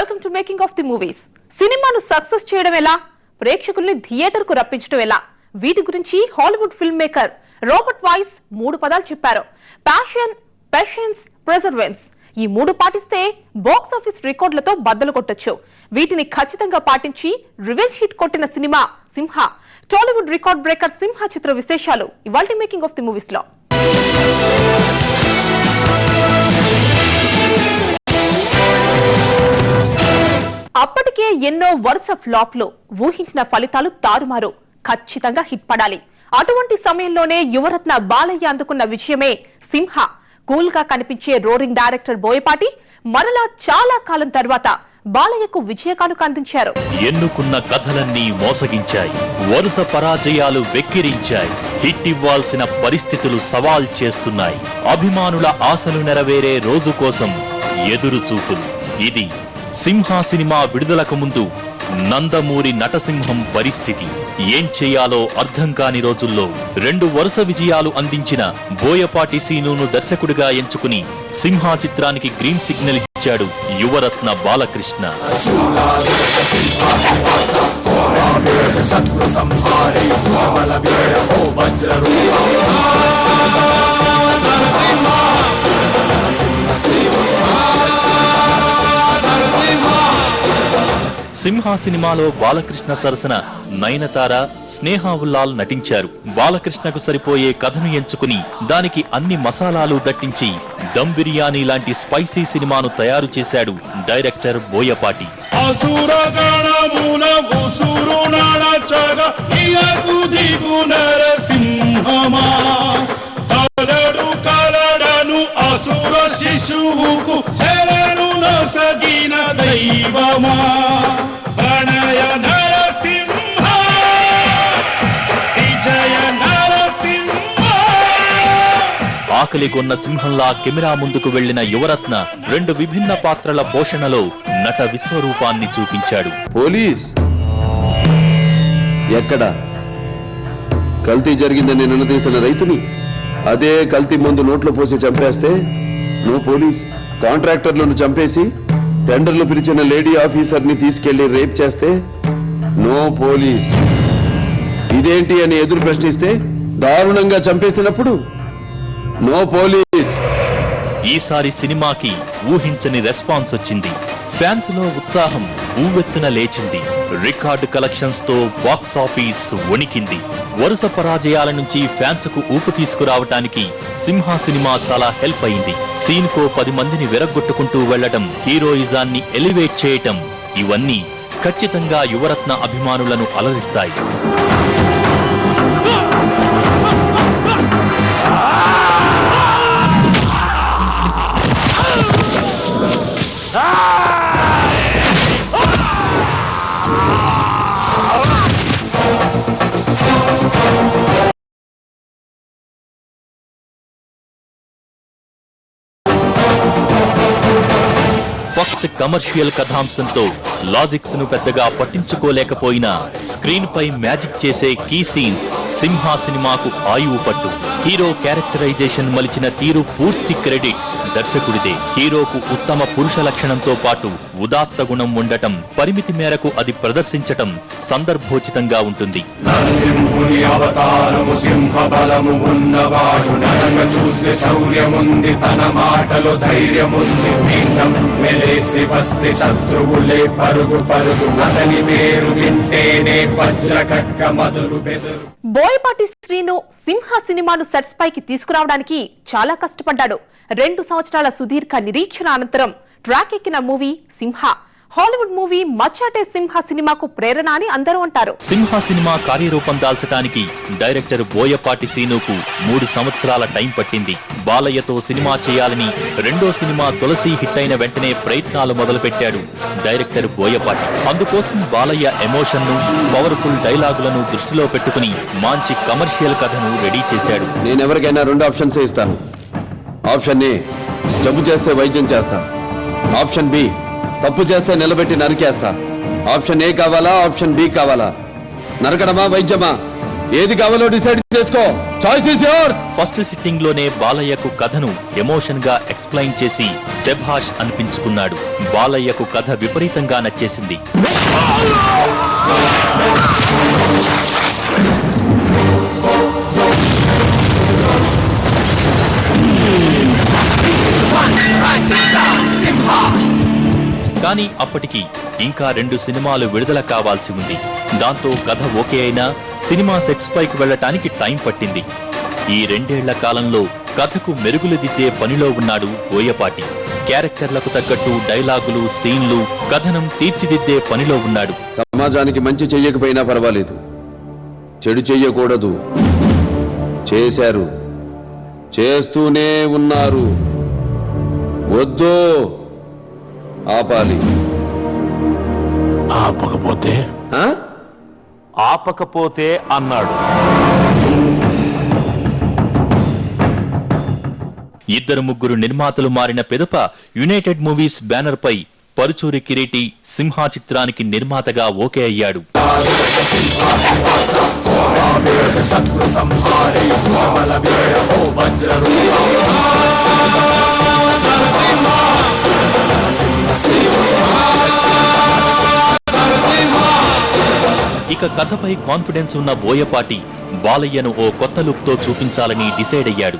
Welcome to making of the movies. సినిమాను success చేయడం ఎలా, ప్రేక్షకుల్ని థియేటర్ కు రప్పించడం ఎలా, వీటి గురించి Hollywood film maker Robert voice 3 పదాలు చెప్పారు. Passion, patience, perseverance. ఈ 3 పాటిస్తే బాక్స్ ఆఫీస్ రికార్డులతో బద్దలు కొట్టొచ్చు. వీటిని ఖచ్చితంగా పాటించి రివెంజ్ హిట్ కొట్టిన సినిమా సింహ. టాలీవుడ్ రికార్డ్ బ్రేకర్ సింహ చిత్ర విశేషాలు ఇవాల్టి మేకింగ్ ఆఫ్ ది మూవీస్ లో. అప్పటికే ఎన్నో వరుస ఫ్లాప్లు, ఊహించిన ఫలితాలు తారుమారు. ఖచ్చితంగా హిట్ పడాలి. అటువంటి సమయంలోనే యువరత్న బాలయ్య అందుకున్న విజయమే సింహ. కూల్ గా కనిపించే రోరింగ్ డైరెక్టర్ బోయపాటి మరలా చాలా కాలం తర్వాత బాలయ్యకు విజయకానుక అందించారు. ఎన్నుకున్న కథలన్నీ మోసగించాయి, వరుస పరాజయాలు వెక్కిరించాయి, హిట్ ఇవ్వాల్సిన పరిస్థితులు సవాల్ చేస్తున్నాయి. అభిమానుల ఆశలు నెరవేరే రోజు కోసం ఎదురు చూపులు. ఇది సింహ సినిమా విడుదలకు ముందు నందమూరి నటసింహం పరిస్థితి. ఏం చేయాలో అర్థం కాని రోజుల్లో 2 వరుస విజయాలు అందించిన బోయపాటి సీనును దర్శకుడిగా ఎంచుకుని సింహ చిత్రానికి గ్రీన్ సిగ్నల్ ఇచ్చాడు యువరత్న బాలకృష్ణ. సింహ సినిమాలో బాలకృష్ణ సరసన నయనతార, స్నేహ ఉల్లాల్ నటించారు. బాలకృష్ణకు సరిపోయే కథను ఎంచుకుని దానికి అన్ని మసాలాలు దట్టించి దమ్ బిర్యానీ లాంటి స్పైసీ సినిమాను తయారు చేశాడు డైరెక్టర్ బోయపాటి. ఆకలిగొన్న సింహంలా కెమెరా ముందుకు వెళ్లిన యువరత్న 2 విభిన్న పాత్రల పోషణలో నట విశ్వరూపాన్ని చూపించాడు. పోలీస్ ఎక్కడ? కల్తీ జరిగిందని నిలదీసిన రైతుని అదే కల్తీ మందు నోట్లో పోసి చంపేస్తే నో పోలీస్. కాంట్రాక్టర్లను చంపేసి టెండర్లు పిలిచిన లేడీ ఆఫీసర్ని తీసుకెళ్లి రేప్ చేస్తే నో పోలీస్. ఇదేంటి అని ఎదురు ప్రశ్నిస్తే దారుణంగా చంపేసినప్పుడు నో పోలీస్. ఈసారి సినిమాకి ఊహించని రెస్పాన్స్ వచ్చింది. ఫ్యాన్స్ లో ఉత్సాహం ఊవెత్తున లేచింది. రికార్డు కలెక్షన్స్ తో బాక్స్ ఆఫీస్ వణికింది. వరుస పరాజయాల నుంచి ఫ్యాన్స్ కు ఊపు తీసుకురావటానికి సింహ సినిమా చాలా హెల్ప్ అయింది. సీన్ కో 10 మందిని విరగొట్టుకుంటూ వెళ్లడం, హీరోయిజాన్ని ఎలివేట్ చేయటం, ఇవన్నీ ఖచ్చితంగా యువరత్న అభిమానులను అలరిస్తాయి. ఫస్ట్ కమర్షియల్ కథాంశంతో లాజిక్స్ ను పెద్దగా పట్టించుకోలేకపోయినా స్క్రీన్ పై మ్యాజిక్ చేసే కీ సీన్స్ సింహ సినిమాకు ఆయువు పట్టు. హీరో క్యారెక్టరైజేషన్ మలిచిన తీరు పూర్తి క్రెడిట్ దర్శకుడిదే. హీరోకు ఉత్తమ పురుష లక్షణంతో పాటు ఉదాత్త గుణం ఉండటం, పరిమితి మేరకు అది ప్రదర్శించటం సందర్భోచితంగా ఉంటుంది. నరసింహుని అవతారము సింహ బలము ఉన్నవాడు, నరక చూస్తే శౌర్యముంది, తన మాటలో ధైర్యముంది. మీసం మెలేసి వస్తే శత్రువులే పరుగు పరుగు, అతని పేరు వింటేనే వజ్ర ఖడ్గ మధురు బెదురు. బోయపాటి శ్రీను సింహ సినిమాను సెట్స్ పైకి తీసుకురావడానికి చాలా కష్టపడ్డాడు. 2 సంవత్సరాల సుదీర్ఘ నిరీక్షణ అనంతరం ట్రాక్ ఎక్కిన మూవీ సింహ. హాలీవుడ్ మూవీ మచ్చాటే సింహ సినిమాకు ప్రేరణ అని అందరూ అంటారు. సింహ సినిమా కార్యరూపం దాల్చడానికి డైరెక్టర్ బోయపాటి సీనుకు 3 సంవత్సరాల టైం పట్టింది. బాలయ్యతో సినిమా చేయాలని 2వ సినిమా తులసి హిట్ అయిన వెంటనే ప్రయత్నాలు మొదలుపెట్టాడు డైరెక్టర్ బోయపాటి. అందుకోసం బాలయ్య ఎమోషన్ ను, పవర్ఫుల్ డైలాగులను దృష్టిలో పెట్టుకుని మంచి కమర్షియల్ కథను రెడీ చేశాడు. నేనెవరికైనా 2 ఆప్షన్స్ ఇస్తాను. ఆప్షన్ ఏ, జబ్బు చేస్తే వైద్యం చేస్తా. ఆప్షన్ బి, తప్పు చేస్తే నిలబెట్టి నరికేస్తా. ఆప్షన్ ఏ కావాలా, ఆప్షన్ బి కావాలా? నరకడమా, వైద్యమా? ఏది కావాలో డిసైడ్ చేసుకో. Choice is yours. First sitting లోనే బాలయ్యకు కథను ఎమోషన్ గా ఎక్స్ప్లెయిన్ చేసి శభాష్ అనిపించుకున్నాడు. బాలయ్యకు కథ విపరీతంగా నచ్చేసింది. కానీ అప్పటికి ఇంకా 2 సినిమాలు విడుదల కావాల్సి ఉంది. దాంతో కథ ఓకే అయినా సినిమా సెట్స్ పైకి వెళ్లటానికి టైం పట్టింది. ఈ 2 ఏళ్ల కాలంలో కథకు మెరుగులు దిద్దే పనిలో ఉన్నాడు బోయపాటి. క్యారెక్టర్లకు తగ్గట్టు డైలాగులు, సీన్లు, కథనం తీర్చిదిద్దే పనిలో ఉన్నాడు. సమాజానికి మంచి చెయ్యకపోయినా పర్వాలేదు, చెడు చెయ్యకూడదు. చేశారు, చేస్తూనే ఉన్నారు. వద్దు, ఆపాలి. ఆపకపోతే అన్నాడు. ఇద్దరు ముగ్గురు నిర్మాతలు మారిన పిదప యునైటెడ్ మూవీస్ బ్యానర్ పై పరుచూరి కిరీటి సింహా చిత్రానికి నిర్మాతగా ఓకే అయ్యాడు. ఇక కథపై కాన్ఫిడెన్స్ ఉన్న బోయపాటి బాలయ్యను ఓ కొత్త లుక్ తో చూపించాలని డిసైడ్ అయ్యాడు.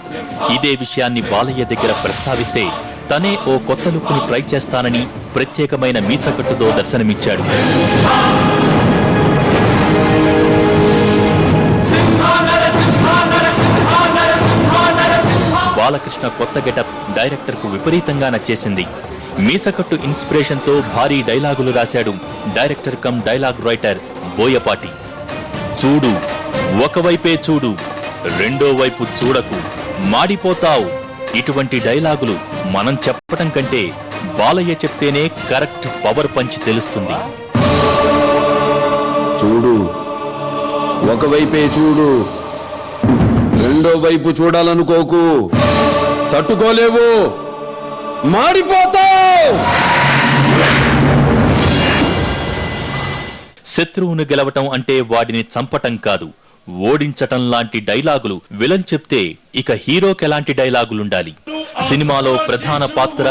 ఇదే విషయాన్ని బాలయ్య దగ్గర ప్రస్తావిస్తే తనే ఓ కొత్త లుక్ ని ట్రై చేస్తానని ప్రత్యేకమైన మీసకట్టుతో దర్శనమిచ్చాడు. బాలకృష్ణ కొత్త గెటప్ డైరెక్టర్ కు విపరీతంగా నచ్చేసింది. మీసకట్టు ఇన్స్పిరేషన్ తో భారీ డైలాగులు రాశాడు director come dialogue writer Boyapati. చూడు, ఒకవైపే చూడు, రెండో వైపు చూడకు, మాడిపోతావు. ఇటువంటి డైలాగులు మనం చెప్పటం కంటే బాలయ్య చెప్తేనే కరెక్ట్ పవర్ పంచ్ తెలుస్తుంది. చూడు, ఒకవైపే చూడు, రెండో వైపు చూడాలనుకోకు, తట్టుకోలేవు, మాడిపోతావు. శత్రువును గెలవటం అంటే వాడిని చంపటం కాదు, ఓడించటం లాంటి డైలాగులు విలన్ చెప్తే ఇక హీరోకెలాంటి డైలాగులుండాలి. సినిమాలో ప్రధాన పాత్ర,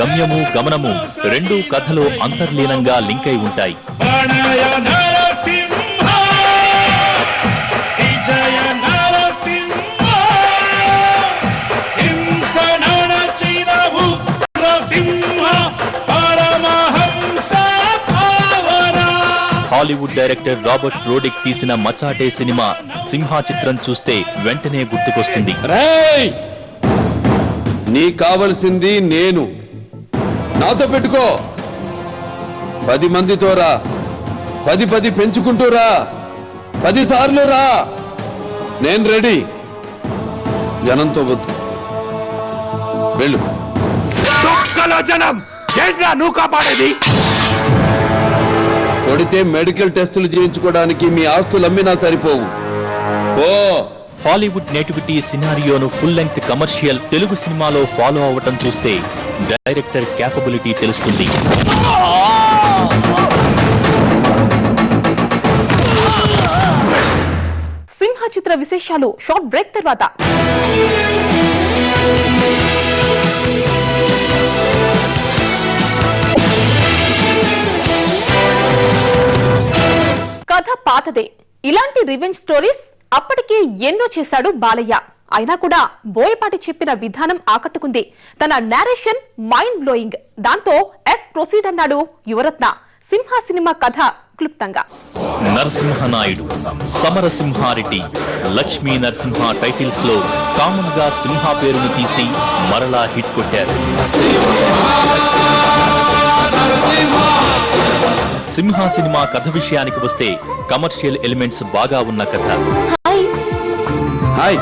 గమ్యము, గమనము రెండూ కథలో అంతర్లీనంగా లింక్ అయి ఉంటాయి. హాలీవుడ్ డైరెక్టర్ రాబర్ట్ రోడిక్ తీసిన మచాటే సినిమా సింహా చిత్రం చూస్తే వెంటనే గుర్తుకొస్తుంది. నీ కావలసింది నేను, నాతో పెట్టుకో. 10 మందితో రా, 10 పెంచుకుంటూ రా, 10 సార్లు రా. నేను రెడీ. జనంతో వద్దు, వెళ్ళు. జనం ఏంట్రా నువ్వు కాపాడేది? కొడితే మెడికల్ టెస్టులు చేయించుకోవడానికి మీ ఆస్తులు అమ్మినా సరిపోవు. ఓ హాలీవుడ్ నేటివిటీ సినారియోను ఫుల్ లెంగ్త్ కమర్షియల్ తెలుగు సినిమాలో ఫాలో అవటం చూస్తే డైరెక్టర్ క్యాపబిలిటీ తెలుస్తుంది. సింహ చిత్ర విశేషాలు షార్ట్ బ్రేక్ తర్వాత. కథ పాతదే. ఇలాంటి రివెంజ్ స్టోరీస్ అప్పటికే ఎన్నో చేశాడు బాలయ్య. అయినా కూడా బోయపాటి చెప్పిన విధానం ఆకట్టుకుంది. తన నేరేషన్ మైండ్ బ్లోయింగ్. దాంతో ఎస్ ప్రొసీడ్ అన్నాడు యువరత్న. సింహ సినిమా కథ క్లుప్తంగా. నరసింహనాయుడు, సమరసింహారెడ్డి, లక్ష్మీ నరసింహ టైటిల్స్ లో కామన్ గా సింహ పేరును తీసి మరలా హిట్ కొట్టారు. సింహ సినిమా కథ విషయానికి వస్తే కమర్షియల్ ఎలిమెంట్స్ బాగా ఉన్న కథ. హాయ్,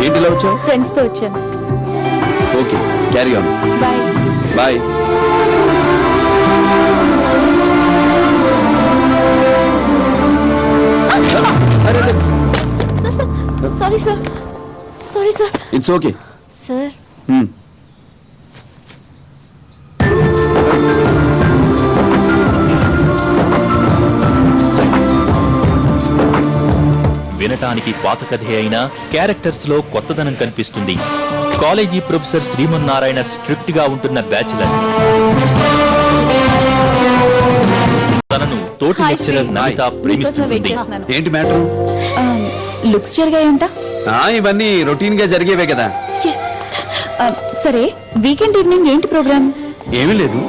ఏంటిలో వచ్చావు? ఫ్రెండ్స్ తో వచ్చాను. Okay, carry on. Bye bye. Sorry sir, sorry sir. It's okay sir. వినటానికి పాత కథే అయినా క్యారెక్టర్స్ లో కొత్తదనం కనిపిస్తుంది. కాలేజీ ప్రొఫెసర్ శ్రీమన్నారాయణ స్ట్రిక్ట్ గా ఉంటున్న బ్యాచిలర్. తనను తోటి లెక్చరర్ నమిత ప్రేమిస్తుంది. ఏంటి మ్యాటర్? లుక్స్ జరిగాయి ఉంటా? ఇవన్నీ రొటీన్ గా జరిగేవే కదా. సరే, వీకెండ్ ఈవినింగ్ ఏంటి ప్రోగ్రామ్? ఏమీ లేదు.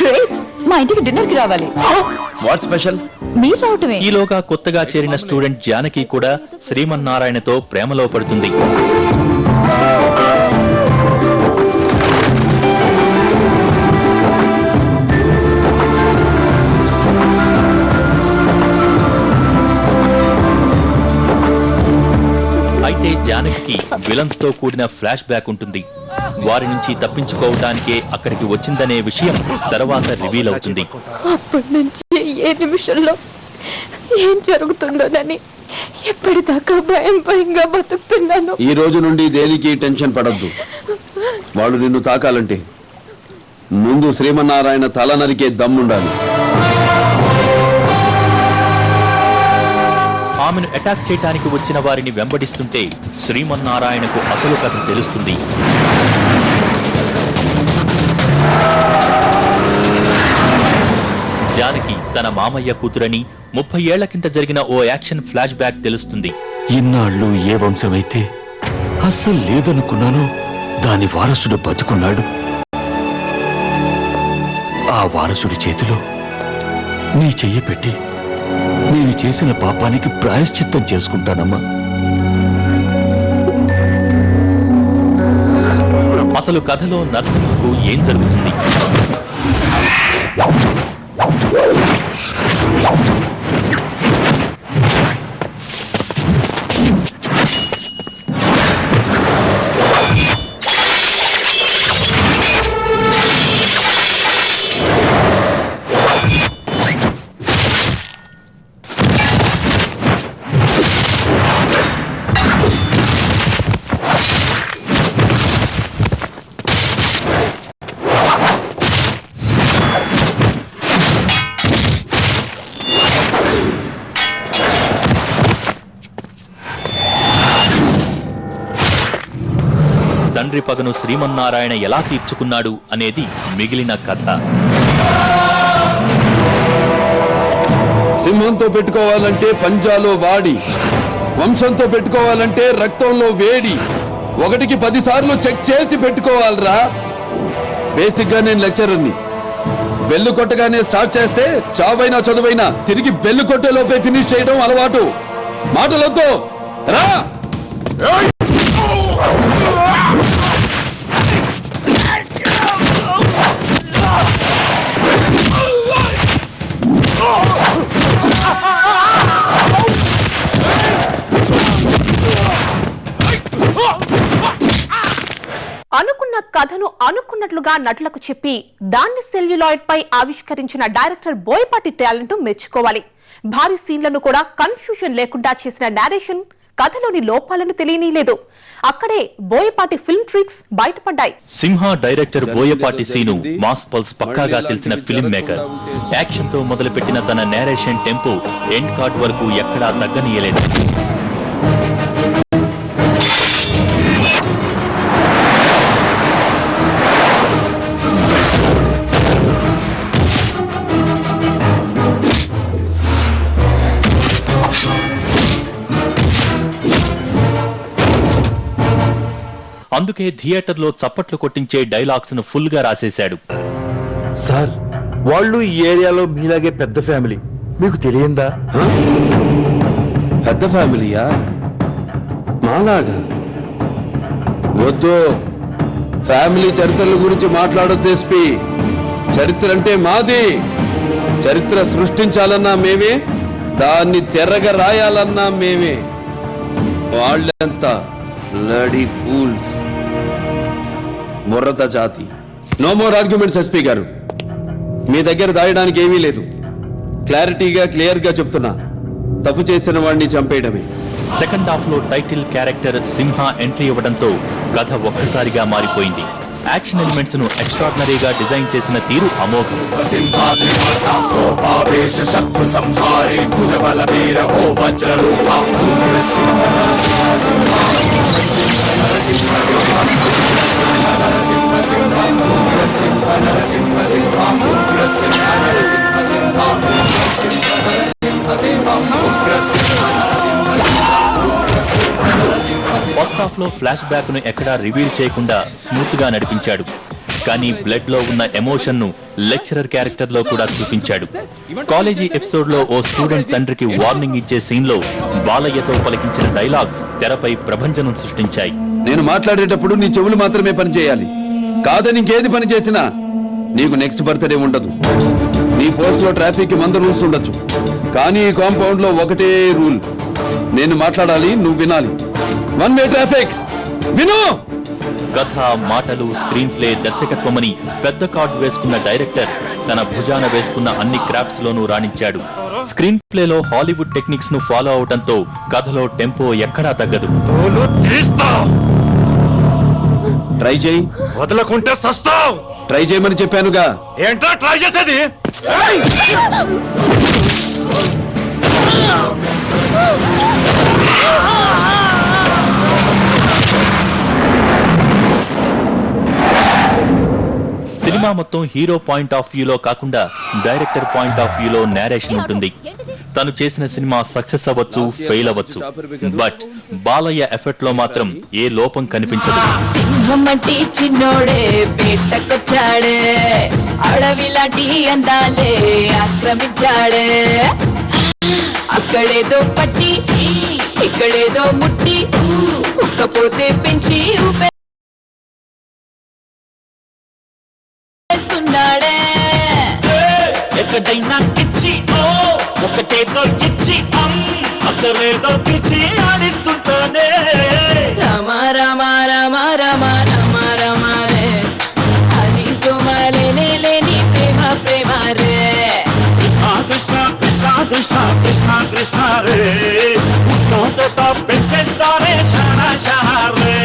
గ్రేట్, మా ఇంటికి డిన్నర్ కి రావాలి. What special? మీరు రావటమే. ఈలోగా కొత్తగా చేరిన స్టూడెంట్ జానకి కూడా శ్రీమన్నారాయణతో ప్రేమలో పడుతుంది. అయితే జానకి విలన్స్ తో కూడిన ఫ్లాష్ బ్యాక్ ఉంటుంది. వారి నుంచి తప్పించుకోవడానికే అక్కడికి వచ్చిందనే విషయం తర్వాత రివీల్ అవుతుంది. అప్పటి నుంచి ఏ నిమిషంలో ఏం జరుగుతుందోనని ఎప్పటిదాకా భయంగా బతుకుతున్నాను. ఈ రోజు నుండి దేనికి టెన్షన్ పడద్దు. వాళ్ళు నిన్ను తాకాలంటే ముందు శ్రీమన్నారాయణ తల నరికే దమ్ముండాలి. ఆమెను అటాక్ చేయడానికి వచ్చిన వారిని వెంబడిస్తుంటే శ్రీమన్నారాయణకు అసలు కథ తెలుస్తుంది. జానకి తన మామయ్య కూతురని 30 ఏళ్ల కింద జరిగిన ఓ యాక్షన్ ఫ్లాష్ బ్యాక్ తెలుస్తుంది. ఇన్నాళ్ళు ఏ వంశమైతే అస్సలు లేదనుకున్నానో దాని వారసుడు బతుకున్నాడు. ఆ వారసుడి చేతిలో నీ చెయ్యి పెట్టి నేను చేసిన పాపానికి ప్రాయశ్చిత్తం చేసుకుంటానమ్మా. అసలు కథలో నరసింహకు ఏం జరుగుతుంది? తండ్రి పగను శ్రీమన్నారాయణ ఎలా తీర్చుకున్నాడు అనేది మిగిలిన కథ. సింహంతో పెట్టుకోవాలంటే పంజాలో వాడి, వంశంతో పెట్టుకోవాలంటే రక్తంలో వేడి. 1కి 10 సార్లు చెక్ చేసి పెట్టుకోవాలరా. బేసిక్ గా నేను లెక్చరర్ని. బెల్లు కొట్టగానే స్టార్ట్ చేస్తే చావైనా చదువైనా తిరిగి బెల్లు కొట్టే లోపే ఫినిష్ చేయడం అలవాటు. మాటలతో రా. అనుకున్న కథను అనుకున్నట్లుగా నటులకు చెప్పి దాన్ని సెల్యులాయిడ్ పై ఆవిష్కరించిన డైరెక్టర్ బోయపాటి టాలెంట్ మెచ్చుకోవాలి. భారీ సీన్లను కూడా కన్ఫ్యూజన్ లేకుండా చేసిన డైరెక్షన్ కథలోని లోపాలను తెలియనీలేదు. అక్కడే బోయపాటి ఫిల్మ్ ట్రిక్స్ బయటపడ్డాయి. Simha director Boyapati Seenu mass pulse పక్కాగా తెలిసిన ఫిల్మ్ మేకర్. యాక్షన్ తో మొదలుపెట్టిన తన నేరేషన్ టెంపో ఎండ్ కార్డ్ వరకు ఎక్కడా తగ్గనీయలేదు. అందుకే థియేటర్లో చప్పట్లు కొట్టించే డైలాగ్స్ ను ఫుల్ గా రాసేశాడు. సార్, వాళ్ళు ఈ ఏరియాలో మీలాగే పెద్ద ఫ్యామిలీ, మీకు తెలియందా? పెద్ద ఫ్యామిలీయా? మాలాగా? వద్దు, ఫ్యామిలీ చరిత్రల గురించి మాట్లాడొద్దు ఎస్పీ. చరిత్ర అంటే మాది. చరిత్ర సృష్టించాలన్నా మేమే, దాన్ని తెరగా రాయాలన్నా మేమే. వాళ్ళంతా బ్లడీ ఫూల్స్, ముర్రత జాతి. నో మోర్ ఆర్గ్యుమెంట్స్ ఎస్పీ గారు. మీ దగ్గర దాయడానికి ఏమీ లేదు. క్లారిటీగా క్లియర్ గా చెప్తున్నా, తప్పు చేసిన వాడిని చంపేయడమే. సెకండ్ హాఫ్ లో టైటిల్ క్యారెక్టర్ సింహ ఎంట్రీ ఇవ్వడంతో కథ ఒక్కసారిగా మారిపోయింది. యాక్షన్ ఎలిమెంట్స్ ను ఎక్స్ట్రాడినరీగా డిజైన్ చేసిన తీరు అమోఘం. శత్రు సంహారే భుజబల వీర ఓ వజ్రరూప ఫస్ట్ హాఫ్ లో ఫ్లాష్ బ్యాక్ ను ఎక్కడా రివీల్ చేయకుండా స్మూత్ గా నడిపించాడు. కానీ బ్లడ్ లో ఉన్న ఎమోషన్ ను లెక్చరర్ క్యారెక్టర్ లో కూడా చూపించాడు. కాలేజీ ఎపిసోడ్ లో ఓ స్టూడెంట్ తండ్రికి వార్నింగ్ ఇచ్చే సీన్ లో బాలయ్యతో పలికించిన డైలాగ్స్ తెరపై ప్రభంజనం సృష్టించాయి. నేను మాట్లాడేటప్పుడు నీ చెవులు మాత్రమే పని చేయాలి, కాదని ఇంకేది పని చేసినా నీకు నెక్స్ట్ బర్త్డే ఉండదు. నీ పోస్ట్ లో ట్రాఫిక్ 100 రూల్స్ ఉండొచ్చు, కానీ ఈ కాంపౌండ్ లో ఒకటే రూల్, నేను మాట్లాడాలి, నువ్వు వినాలి. 1 వే ట్రాఫిక్, విను. కథ, మాటలు, స్క్రీన్ ప్లే, దర్శకత్వమని పెద్ద కార్డు వేసుకున్న డైరెక్టర్ తన భుజాన వేసుకున్న అన్ని క్రాఫ్ట్స్ లోనూ రాణించాడు. స్క్రీన్ ప్లేలో హాలీవుడ్ టెక్నిక్స్ ను ఫాలో అవడంతో కథలో టెంపో ఎక్కడా తగ్గదు. ట్రై చేయి, వదలకుంటే సస్తావ్. ట్రై చేయమని చెప్పానుగా. ఏంట్రా ట్రై చేసేది? సినిమా మొత్తం హీరో పాయింట్ ఆఫ్ వ్యూలో కాకుండా డైరెక్టర్ పాయింట్ ఆఫ్ వ్యూలో నేరేషన్ ఉంటుంది. తను చేసిన సినిమా సక్సెస్ అవ్వచ్చు, ఫెయిల్ అవ్వచ్చు, బట్ బాలయ్య ఎఫెక్ట్ లో మాత్రం ఏ లోపం కనిపించదు. సింహమంటి చిన్నోడే వేటకొచ్చాడే, అడవిలాంటి అందాలే ఆక్రమించాడే, అక్కడేదో పట్టి ఇక్కడేదో ముట్టి ఉక్కపోతే పెంచి ఊపేస్తున్నాడే. ఎక్కడైనా కిచ్చి ఓ ఒకటేదో ఇచ్చి అక్కడేదో పిచ్చి ఆడిస్తుంటానే. రామ రామ రామ రామ రామ రామ రే, హరి సోమలేని లేని ప్రేమ ప్రేమ రే. కృష్ణ కృష్ణ కృష్ణ కృష్ణ కృష్ణ రే, ఉష్ణోగ్రత పెంచేస్తారే షానా షారే.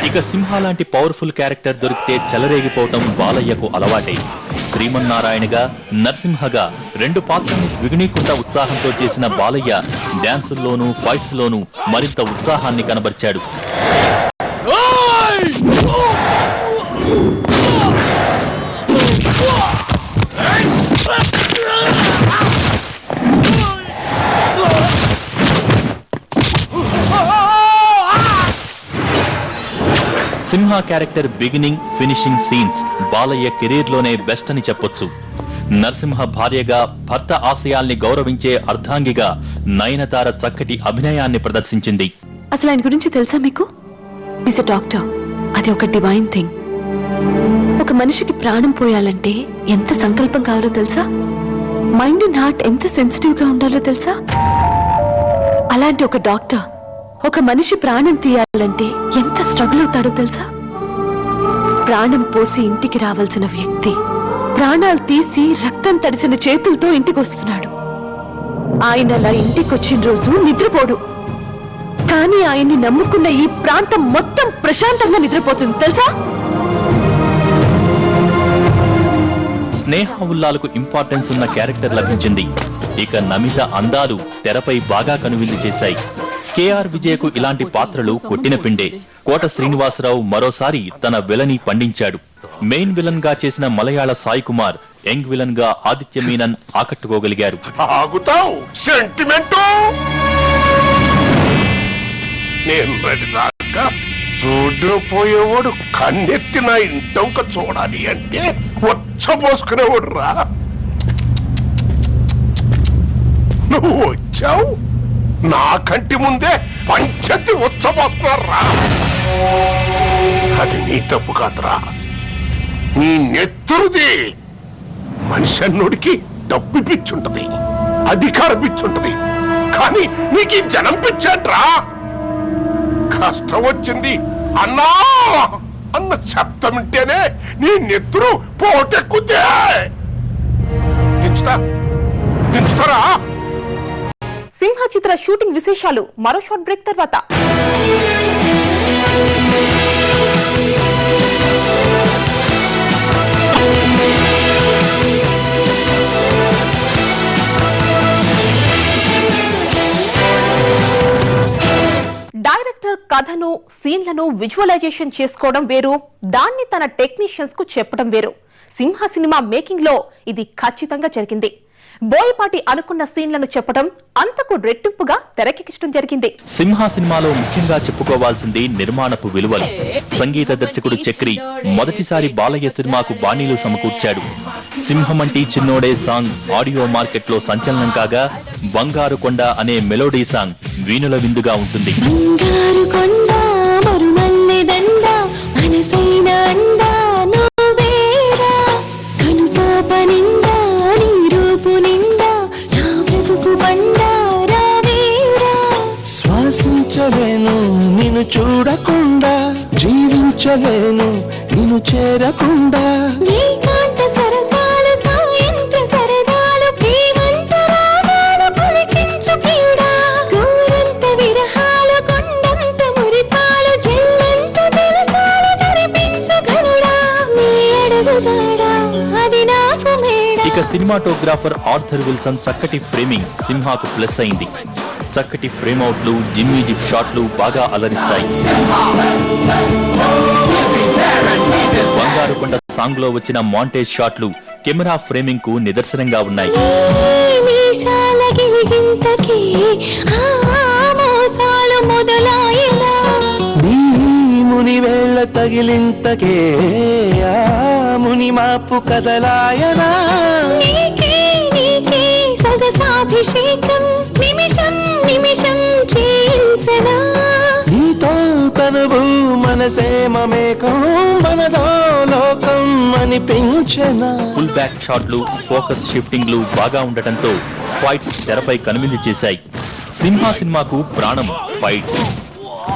ఇక సింహ లాంటి పవర్ఫుల్ క్యారెక్టర్ దొరికితే చెలరేగిపోవటం బాలయ్యకు అలవాటే. శ్రీమన్నారాయణగా, నరసింహగా 2 పాత్రలను ద్విగుణీకృత ఉత్సాహంతో చేసిన బాలయ్య డాన్సుల్లోనూ ఫైట్స్ లోనూ మరింత ఉత్సాహాన్ని కనబర్చాడు. Simha character beginning, finishing scenes Balayya career లోనే బెస్ట్ అని చెప్పొచ్చు. నరసింహ భార్యగా, భర్త ఆశయాల్ని గౌరవించే అర్ధాంగిగా నయనతార చక్కటి అభినయాన్ని ప్రదర్శించింది. అసలు ఆయన గురించి తెలుసా మీకు? Is a doctor. అది ఒక డివైన్ థింగ్. ఒక మనిషికి ప్రాణం పోయాలంటే ఎంత సంకల్పం కావాలో తెలుసా? మైండ్ అండ్ హార్ట్ ఎంత సెన్సిటివ్ గా ఉండాలో తెలుసా? అలాంటి ఒక డాక్టర్ ఒక మనిషి ప్రాణం తీయాలంటే ఎంత స్ట్రగుల్ అవుతాడో తెలుసా? ప్రాణం పోసి ఇంటికి రావాల్సిన వ్యక్తి ప్రాణాలు తీసి రక్తం తడిసిన చేతులతో ఇంటికి వస్తున్నాడు. ఆయన అలా ఇంటికి వచ్చిన రోజు నిద్రపోడు, కానీ ఆయన్ని నమ్ముకున్న ఈ ప్రాంతం మొత్తం ప్రశాంతంగా నిద్రపోతుంది తెలుసా? స్నేహ ఉల్లాలకు ఇంపార్టెన్స్ ఉన్న క్యారెక్టర్ లభించింది. ఇక నమిత అందాలు తెరపై బాగా కనువిందు చేశాయి. కేఆర్ విజయకు ఇలాంటి పాత్రలు కొట్టిన పిండే. కోట శ్రీనివాసరావు మరోసారి తన విలని పండించాడు. మెయిన్ విలన్ గా చేసిన మలయాళ సాయి కుమార్ యంగ్ విలన్ గా ఆదిత్య మీనన్ ఆకట్టుకోగలిగారు. రోడ్డు పోయేవాడు కన్నెత్తి నా ఇంటొంక చూడాలి అంటే వచ్చపోసుకునేవాడు రా. నువ్వు వచ్చావు, నా కంటి ముందే పంచతి వచ్చబోతున్నారా. అది నీ తప్పు కాదురా, నీ నెత్తురుది. మనిషి అన్నుడికి డబ్బు పిచ్చుంటది, అధికార పిచ్చుంటది, కానీ నీకు ఈ జనం పిచ్చంట్రా. కష్టం వచ్చింది అన్నా అన్న శబ్దం వింటేనే నీ నెత్తురు పోటెక్కుతే. దించుతారా? సింహ చిత్ర షూటింగ్ విశేషాలు మరో షార్ట్ బ్రేక్ తర్వాత. కథను సీన్లను విజువలైజేషన్ చేసుకోవడం వేరు, దాన్ని తన టెక్నీషియన్స్ కు చెప్పడం వేరు. సింహ సినిమా మేకింగ్ లో ఇది ఖచ్చితంగా జరిగింది. బోయపాటి అనుకున్న సీన్లను చెప్పడం అంతకు రెట్టింపుగా తెరకెక్కించడం జరిగింది. సింహ సినిమాలో ముఖ్యంగా చెప్పుకోవాల్సింది నిర్మాణపు విలువలు. సంగీత దర్శకుడు చక్రి మొదటిసారి బాలయ్య సినిమాకు బాణీలు సమకూర్చాడు. సింహమంటి చిన్నోడే సాంగ్ ఆడియో మార్కెట్ లో సంచలనం కాగా, బంగారు కొండ అనే మెలోడీ సాంగ్ వీణుల విందుగా ఉంటుంది. శ్వాసించలేను నిన్ను చూడకుండా, జీవించలేను నిన్ను చేరకుండా. ఇక సినిమాటోగ్రాఫర్ ఆర్థర్ విల్సన్ చక్కటి ఫ్రేమింగ్ సింహాకు ప్లస్ అయింది. చక్కటి ఫ్రేమ్ అవుట్లు, జిమ్మీ జిప్ షాట్లు బాగా అలరిస్తాయి. బంగారు కొండ సాంగ్ లో వచ్చిన మాంటేజ్ షాట్లు కెమెరా ఫ్రేమింగ్ కు నిదర్శనంగా ఉన్నాయి. ముని వేళ్ళ తగిలింతకే ముని మాపు కదలాయనా. సగసాభిషేకం నిమిషం నిమిషం చేయించనా. నీతో తనువు మనసే మమేకం, మనదో లోకం అనిపించనా. ఫుల్ బ్యాక్ షాట్లు, ఫోకస్ షిఫ్టింగ్లు బాగా ఉండటంతో ఫైట్స్ తెరపై కనువిందు చేశాయి. సింహ సినిమాకు ప్రాణం fights.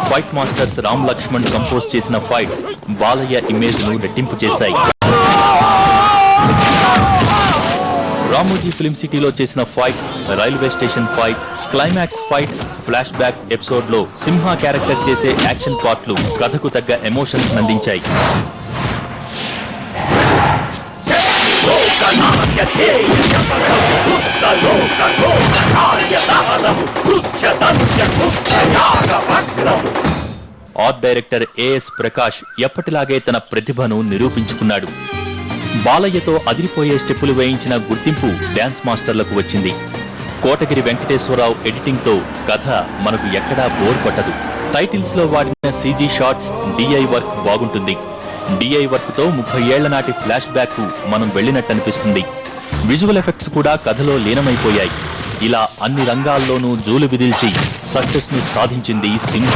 Fight masters Ram Lakshman compose చేసిన ఫైట్స్ బాలయ్య ఇమేజ్ ను రెట్టింపు చేశాయి. రామోజీ ఫిల్మ్ సిటీలో చేసిన fight, railway station fight, climax fight, flash back episode లో సింహ క్యారెక్టర్ చేసే యాక్షన్ పార్ట్లు కథకు తగ్గ ఎమోషన్స్ అందించాయి. ఆర్ట్ డైరెక్టర్ ఏఎస్ ప్రకాష్ ఎప్పటిలాగే తన ప్రతిభను నిరూపించుకున్నాడు. బాలయ్యతో అదిరిపోయే స్టెప్పులు వేయించిన గుర్తింపు డాన్స్ మాస్టర్లకు వచ్చింది. కోటగిరి వెంకటేశ్వరరావు ఎడిటింగ్ తో కథ మనకు ఎక్కడా బోర్ పట్టదు. టైటిల్స్ లో వాడిన సీజీ షాట్స్, డిఐ వర్క్ బాగుంటుంది. డిఐ వర్క్ తో 30 ఏళ్ల నాటి ఫ్లాష్ బ్యాక్ కు మనం వెళ్లినట్టు అనిపిస్తుంది. విజువల్ ఎఫెక్ట్స్ కూడా కథలో లీనమైపోయాయి. ఇలా అన్ని రంగాల్లోనూ జూలు విదిల్చి సక్సెస్ ను సాధించింది సింహ.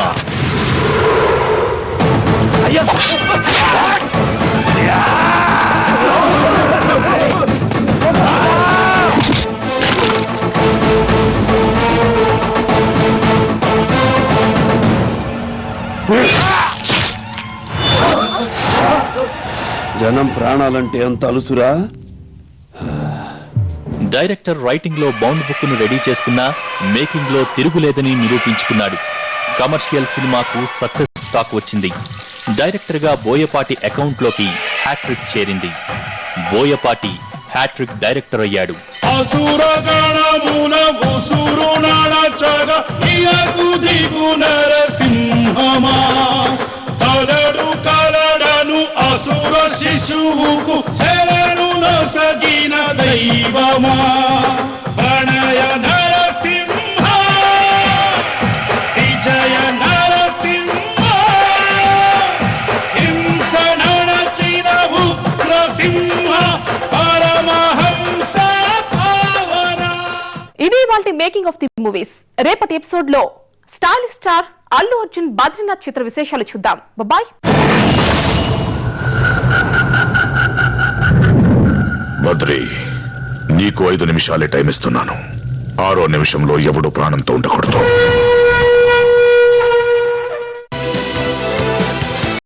జనం ప్రాణాలంటే అంత అలుసురా. డైరెక్టర్ రైటింగ్ లో బౌండ్ బుక్ ను రెడీ చేసుకున్నా మేకింగ్ లో తిరుగులేదని నిరూపించుకున్నాడు. కమర్షియల్ సినిమాకు సక్సెస్ టాక్ వచ్చింది. డైరెక్టర్ గా బోయపాటి అకౌంట్ లోకి హ్యాట్రిక్ చేరింది. బోయపాటి హ్యాట్రిక్ డైరెక్టర్ అయ్యాడు. అసుర శిశువుకు శరణు నొసగిన దైవమా ప్రణయ నరసింహ, విజయ నరసింహ, హింస నడచిన ఉగ్ర సింహ, పరమహంస పావన. ఇది ఇవాల్టి మేకింగ్ ఆఫ్ ది మూవీస్. రేపటి ఎపిసోడ్ లో స్టైలిష్ స్టార్ అల్లు అర్జున్ బద్రీనాథ్ చిత్ర విశేషాలు చూద్దాం. బాయ్. బద్రీ, నీకు 5 నిమిషాలే టైం ఇస్తున్నాను. 6వ నిమిషంలో ఎవడు ప్రాణంతో ఉండకూడదు.